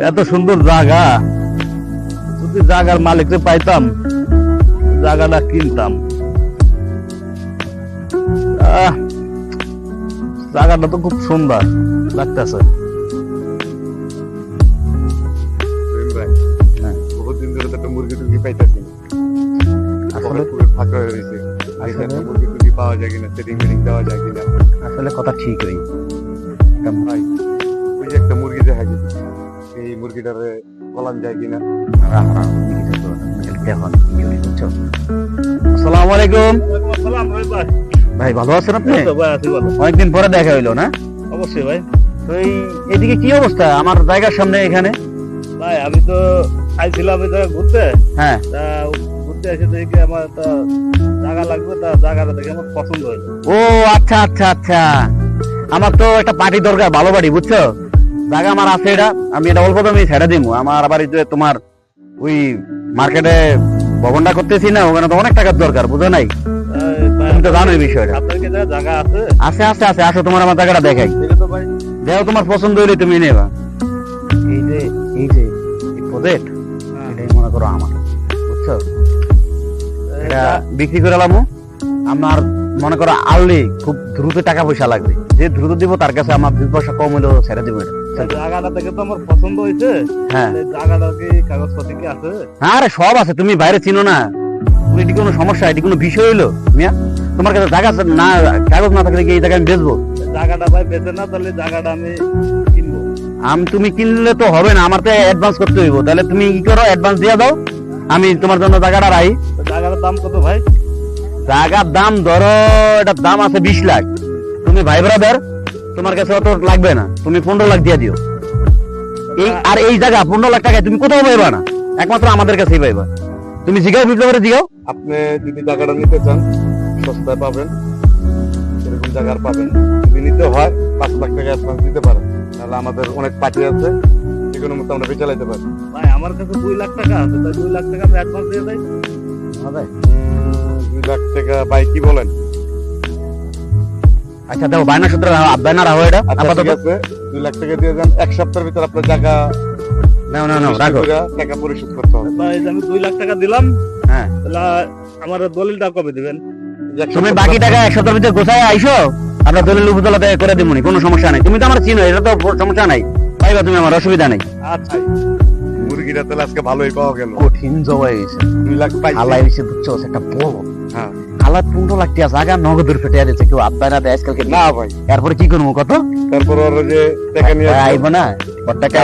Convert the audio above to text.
এত সুন্দর জায়গা, যদি জায়গার মালিককে পাইতাম জায়গাটা কিনতাম। জায়গাটা তো খুব সুন্দর লাগতেছে। বহুদিন ধরে তো একটা মুরগি টুরগি পাইতেছি, আসলে ফাঁকা হয়ে রয়েছে। মুরগি টুরগি পাওয়া যায় কিনা, সেটিং মেটিং দেওয়া যায় কিনা। আসলে কথা ঠিক হই। ভাই ওই যে একটা মুরগি দেখা গেছে, এই মুরগিটারে ফলান যায় কিনা। আসসালামু আলাইকুম ভাই, ভালো আছেন আপনি? অনেকদিন পরে দেখা হইলো না? অবশ্যই ভাই। তো এদিকে কি অবস্থা আমার জায়গার সামনে এখানে? ভাই আমি তো আইছিলাম ঘুরতে, হ্যাঁ, তা ঘুরতে এসে দেখি আমার তো জায়গা লাগবে, তা জায়গাটা দেখে আমার পছন্দ হইলো। ও আচ্ছা আচ্ছা আচ্ছা, আমার তো একটা পার্টি দরকার, ভালো বাড়ি, বুঝছো? জায়গা আমার আছে, এটা আমি এটা অল্প দামে ছেড়ে দিব। আমার বাড়িতে তোমার ওই মার্কেটে ভবনটা করতেছি না, ওখানে তো অনেক টাকার দরকার, বুঝো নাই? তুমি তো জানো এই বিষয়টা। আপনার কি জায়গা আছে? আছে আছে আছে, আসো তোমার আমার জায়গাটা দেখাই। এটা তো ভাই দেখো তোমার পছন্দ হইলে তুমি নেবা। এই যে প্রজেক্ট, এটাই মনে করো আমার, বুঝছো? এটা বিক্রি করে লামু। আমার মনে করো আনলে খুব দ্রুত টাকা পয়সা লাগবে, যে দ্রুত দিব তার কাছে আমার 2 পয়সা কম হলেও ছেড়ে দিব। জায়গাটা দেখে তো আমার পছন্দ হয়েছে। হ্যাঁ, জায়গাটা কি কাগজপত্র কি আছে? আরে সব আছে, তুমি বাইরে চিনো না, তুমি এটি কোনো সমস্যা, এটি কোনো বিষয় হইলো? মিয়া, তোমার কাছে জায়গা না, কাগজ না থাকলে কি এই জায়গা আমি বেচবো? জায়গাটা ভাই বেচে না, তাহলে জায়গাটা আমি কিনবো। তুমি কিনলে তো হবে না, আমার তো অ্যাডভান্স করতে হইব। তাহলে তুমি কি করো, অ্যাডভান্স দিয়ে দাও, আমি তোমার জন্য জায়গাটা রাখি। জায়গাটার দাম কত ভাই? জায়গার দাম ধরো, এটার দাম আছে 20 লাখ। তুমি ভাই ব্রাদার, তোমার কাছে অত লাগবে না, তুমি 15 লাখ দিয়ে দিও। আর এই জায়গা 15 লাখ টাকায় তুমি কোথাও পাইবা না, একমাত্র আমাদের কাছেই পাইবা। তুমি জিগাও, বিপ্লবের জিগাও। আপনি যদি জায়গাটা নিতে চান সস্তায় পাবেন, এরকম জায়গার পাবেন। যদি নিতে হয় 5 লাখ টাকা অ্যাডভান্স দিতে পারেন, তাহলে আমাদের অনেক পার্টি আছে, যে কোনো মতো আমরা বেচে লাইতে পারি। ভাই আমার কাছে 2 লাখ টাকা আছে, তাই 2 লাখ টাকা আমি অ্যাডভান্স দিয়ে দেই। 2 লাখ টাকা ভাই কি বলেন? আচ্ছা দেখো, বায়না সূত্রে বায়না রাখো এটা আচ্ছা আপাতত। ঠিক আছে, 2 লাখ টাকা দিয়ে যান। 1 সপ্তাহের ভিতর আপনার জায়গা না না না, রাখো। টাকা পরিশোধ করতে হবে। ভাই আমি 2 লাখ টাকা দিলাম, হ্যাঁ, তাহলে আমার দলিলটা কবে দিবেন? তুমি বাকি টাকা 1 সপ্তাহের ভিতরে গোছায় আইসো, আমরা দলিল উপজেলাতে করে দিবনি, কোনো সমস্যা নাই। তুমি তো আমার চিনো, এটা তো সমস্যা নাই, পাইবা তুমি, আমার অসুবিধা নাই। আচ্ছা মুরগিটা তাহলে আজকে ভালোই পাওয়া গেল। কঠিন জবাই হয়েছে, 2 লাখ পাইছি। হালাই হয়েছে, বুঝছো? একটা বড় হ্যাঁ হালা 15 লাখ টাকা জায়গা নগদের ফেটে দিচ্ছে, কেউ আব্বাই না দেয় আজকালকে। না ভাই, এরপরে কি করবো কত? তারপর ওর যে টাকা নিয়ে আইব না, ওর টাকা